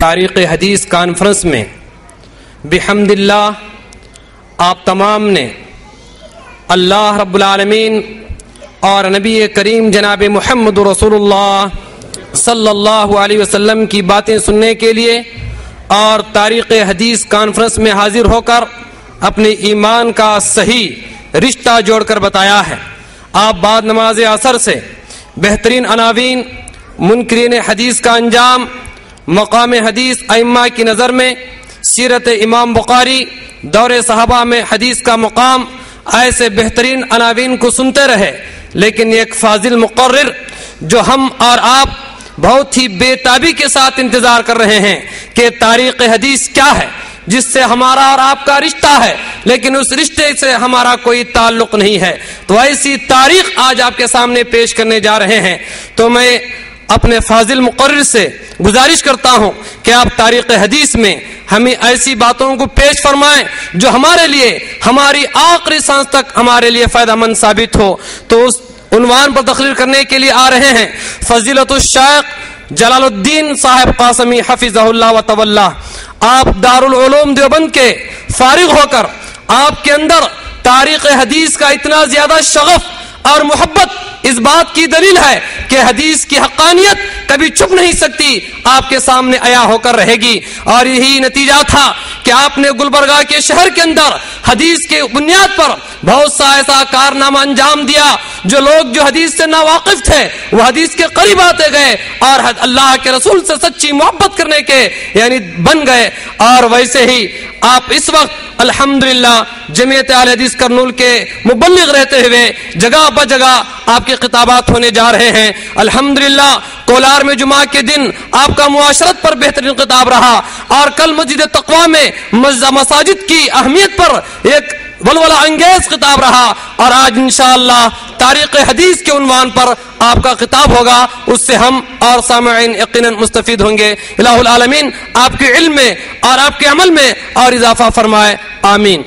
تاریخ حدیث کانفرنس میں بحمد اللہ آپ تمام نے اللہ رب العالمین اور نبی کریم جناب محمد رسول اللہ صلی اللہ علیہ وسلم کی باتیں سننے کے لیے اور تاریخ حدیث کانفرنس میں حاضر ہو کر اپنے ایمان کا صحیح رشتہ جوڑ کر بتایا ہے. آپ بعد نماز عصر سے بہترین عناوین، منکرین حدیث کا انجام، مقام حدیث ائمہ کی نظر میں، سیرت امام بخاری، دور صحابہ میں حدیث کا مقام، ایسے بہترین عناوین کو سنتے رہے. لیکن ایک فاضل مقرر جو ہم اور آپ بہت ہی بے تابی کے ساتھ انتظار کر رہے ہیں کہ تاریخ حدیث کیا ہے، جس سے ہمارا اور آپ کا رشتہ ہے لیکن اس رشتے سے ہمارا کوئی تعلق نہیں ہے، تو ایسی تاریخ آج آپ کے سامنے پیش کرنے جا رہے ہیں. تو میں اپنے فاضل مقرر سے گزارش کرتا ہوں کہ آپ تاریخ حدیث میں ہمیں ایسی باتوں کو پیش فرمائیں جو ہمارے لیے ہماری آخری سانس تک ہمارے لیے فائدہ مند ثابت ہو. تو اس عنوان پر تقریر کرنے کے لیے آ رہے ہیں فضیلت الشیخ جلال الدین صاحب قاسمی حفظہ اللہ و طولہ. آپ دارالعلوم دیوبند کے فارغ ہو کر آپ کے اندر تاریخ حدیث کا اتنا زیادہ شغف اور محبت اس بات کی دلیل ہے کہ حدیث کی حقانیت کبھی چھپ نہیں سکتی، آپ کے سامنے عیاں ہو کر رہے گی. اور یہی نتیجہ تھا کہ آپ نے گلبرگہ کے شہر کے اندر حدیث کے بنیاد پر بہت سا ایسا کارنامہ انجام دیا جو لوگ جو حدیث سے ناواقف تھے وہ حدیث کے قریب آتے گئے اور اللہ کے رسول سے سچی محبت کرنے کے یعنی بن گئے. اور ویسے ہی آپ اس وقت الحمدللہ جمعیت اہل حدیث کرنول کے مبلغ رہتے ہوئے جگہ بہ جگہ آپ کے خطابات ہونے جا رہے ہیں. الحمدللہ کولار میں جمعہ کے دن آپ کا معاشرت پر بہترین خطاب رہا اور کل مسجد تقویٰ میں مساجد کی اہمیت پر ایک ولولہ انگیز خطاب رہا اور آج انشاءاللہ تاریخ حدیث کے عنوان پر آپ کا خطاب ہوگا. اس سے ہم اور سامعین یقیناً مستفید ہوں گے. الہ العالمین آپ کے علم میں اور آپ کے عمل میں اور اضافہ فرمائے، آمین.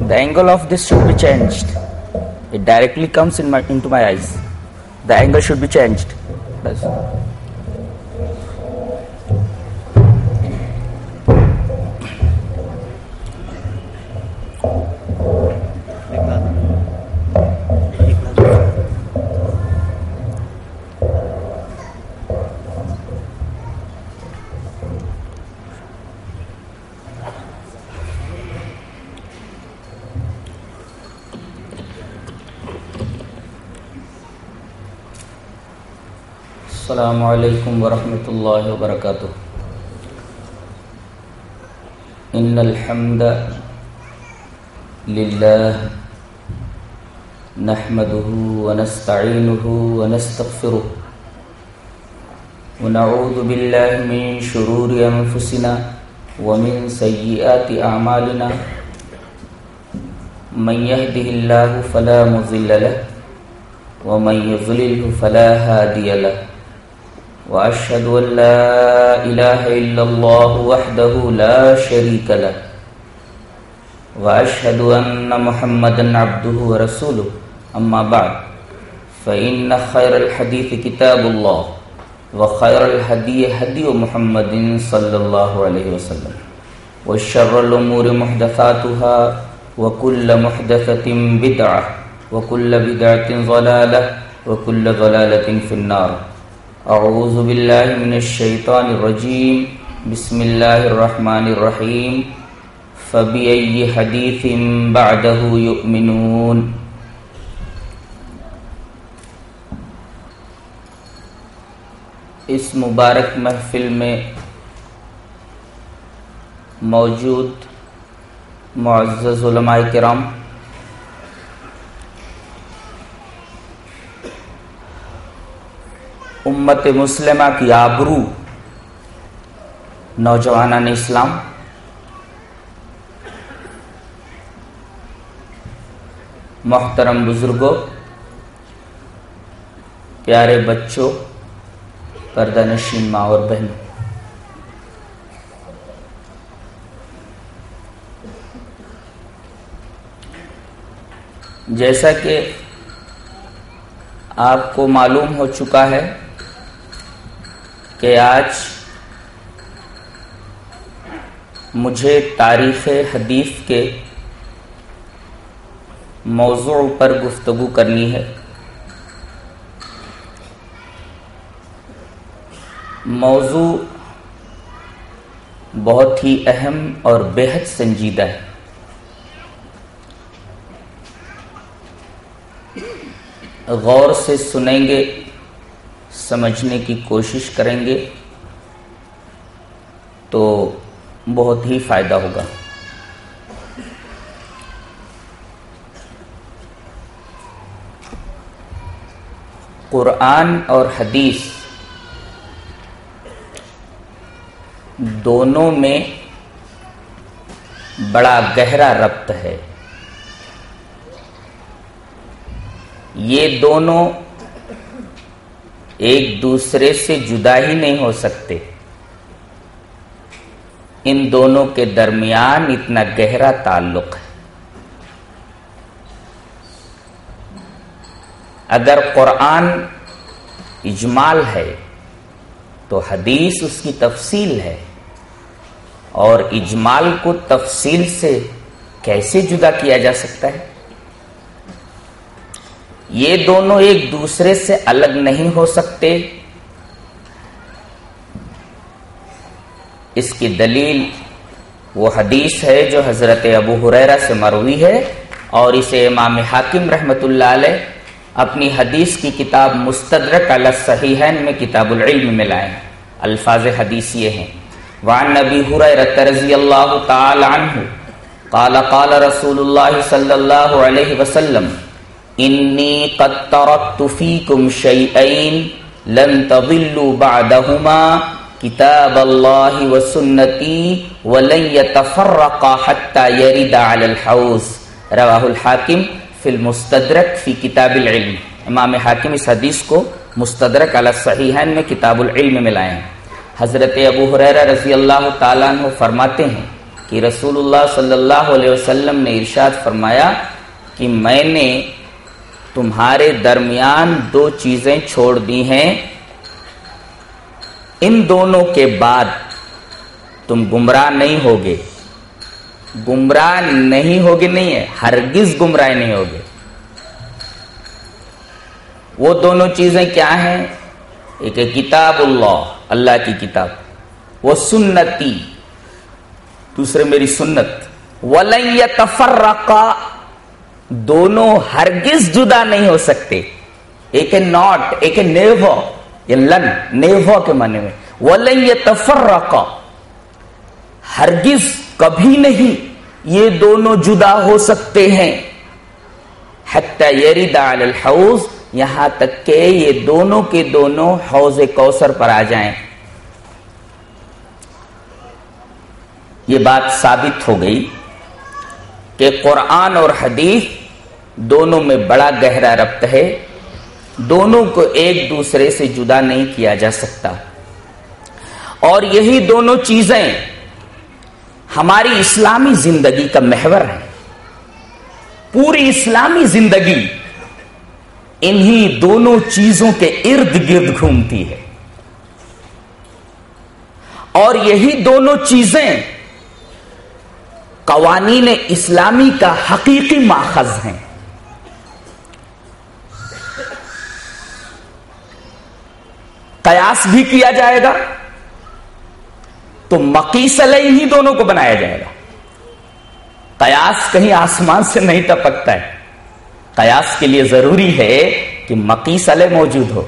The angle of this should be changed. It directly comes into my eyes. The angle should be changed. That's السلام علیکم ورحمۃ اللہ وبرکاتہ. ان الحمد للہ نحمده ونستعینه ونستغفره ونعوذ باللہ من شرور انفسنا ومن سیئات اعمالنا من يهده الله فلا مضل له ومن يضلل فلا هادي له وأشهد أن لا إله إلا الله وحده لا شريك له وأشهد أن محمدا عبده ورسوله. أما بعد فإن خير الحديث كتاب الله وخير الهدي هدي محمد صلى الله عليه وسلم وشر الأمور محدثاتها وكل محدثة بدعة وكل بدعة ضلالة وكل ضلالة في النار. اعوذ باللہ من الشیطان الرجیم. بسم اللہ الرحمن الرحیم. فبأي حدیث بعدہ یؤمنون. اس مبارک محفل میں موجود معزز علماء کرام، امت مسلمہ کی آبرو نوجوانان اسلام، محترم بزرگوں، پیارے بچوں، پردہ نشین ماں اور بہنوں، جیسا کہ آپ کو معلوم ہو چکا ہے کہ آج مجھے تاریخ حدیث کے موضوع پر گفتگو کرنی ہے۔ موضوع بہت ہی اہم اور بے حد سنجیدہ ہے۔ غور سے سنیں گے، سمجھنے کی کوشش کریں گے تو بہت ہی فائدہ ہوگا۔ قرآن اور حدیث دونوں میں بڑا گہرا ربط ہے۔ یہ دونوں ایک دوسرے سے جدا ہی نہیں ہو سکتے، ان دونوں کے درمیان اتنا گہرا تعلق ہے۔ اگر قرآن اجمال ہے تو حدیث اس کی تفصیل ہے، اور اجمال کو تفصیل سے کیسے جدا کیا جا سکتا ہے؟ یہ دونوں ایک دوسرے سے الگ نہیں ہو سکتے۔ اس کی دلیل وہ حدیث ہے جو حضرت ابو ہریرہ سے مروی ہے، اور اسے امام حاکم رحمۃ اللہ علیہ اپنی حدیث کی کتاب مستدرک علی الصحیحین میں کتاب العلم میں لائے۔ الفاظ حدیث یہ ہیں: وعن ابی ہریرہ رضی اللہ تعالی عنہ قال قال رسول اللہ صلی اللہ علیہ وسلم انی قد ترکت فیکم شیئین لن تضلوا بعدہما کتاب اللہ وسنتی ولن یتفرقا حتی یرد علی الحوض۔ رواہ الحاکم فی المستدرک فی کتاب العلم۔ امام حاکم اس حدیث کو مستدرک علی الصحیحین میں کتاب العلم میں لائے ہیں۔ حضرت ابو ہریرہ رضی اللہ تعالیٰ عنہ فرماتے ہیں کہ رسول اللہ صلی اللہ علیہ وسلم نے ارشاد فرمایا کہ میں نے تمہارے درمیان دو چیزیں چھوڑ دی ہیں، ان دونوں کے بعد تم گمراہ نہیں ہوگے۔ گمراہ نہیں ہوگے نہیں ہے، ہرگز گمراہ نہیں ہوگے۔ وہ دونوں چیزیں کیا ہیں؟ ایک ہے کتاب اللہ، اللہ کی کتاب، وہ سنتی، دوسرے میری سنت، وَلَن يَتَفَرَّقَا، دونوں ہرگز جدا نہیں ہو سکتے۔ ایک ہے ناٹ، ایک ہے نیور، یہ لن نیور کے معنی میں، وَلَن يَتَفَرَّقَا، ہرگز کبھی نہیں یہ دونوں جدا ہو سکتے ہیں، حتی یرد علی الحوض، یہاں تک کہ یہ دونوں کے دونوں حوض کوثر پر آ جائیں۔ یہ بات ثابت ہو گئی کہ قرآن اور حدیث دونوں میں بڑا گہرا ربط ہے، دونوں کو ایک دوسرے سے جدا نہیں کیا جا سکتا، اور یہی دونوں چیزیں ہماری اسلامی زندگی کا محور ہے۔ پوری اسلامی زندگی انہی دونوں چیزوں کے ارد گرد گھومتی ہے، اور یہی دونوں چیزیں قوانین اسلامی کا حقیقی ماخذ ہیں۔ قیاس بھی کیا جائے گا تو مقیس علیہ ہی دونوں کو بنایا جائے گا۔ قیاس کہیں آسمان سے نہیں ٹپکتا ہے، قیاس کے لیے ضروری ہے کہ مقیس علیہ موجود ہو۔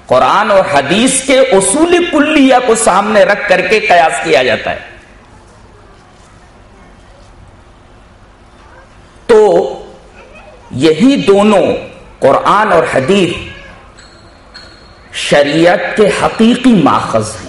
قرآن اور حدیث کے اصول کلیہ کو سامنے رکھ کر کے قیاس کیا جاتا ہے۔ تو یہی دونوں قرآن اور حدیث شریعت کے حقیقی ماخذ ہیں۔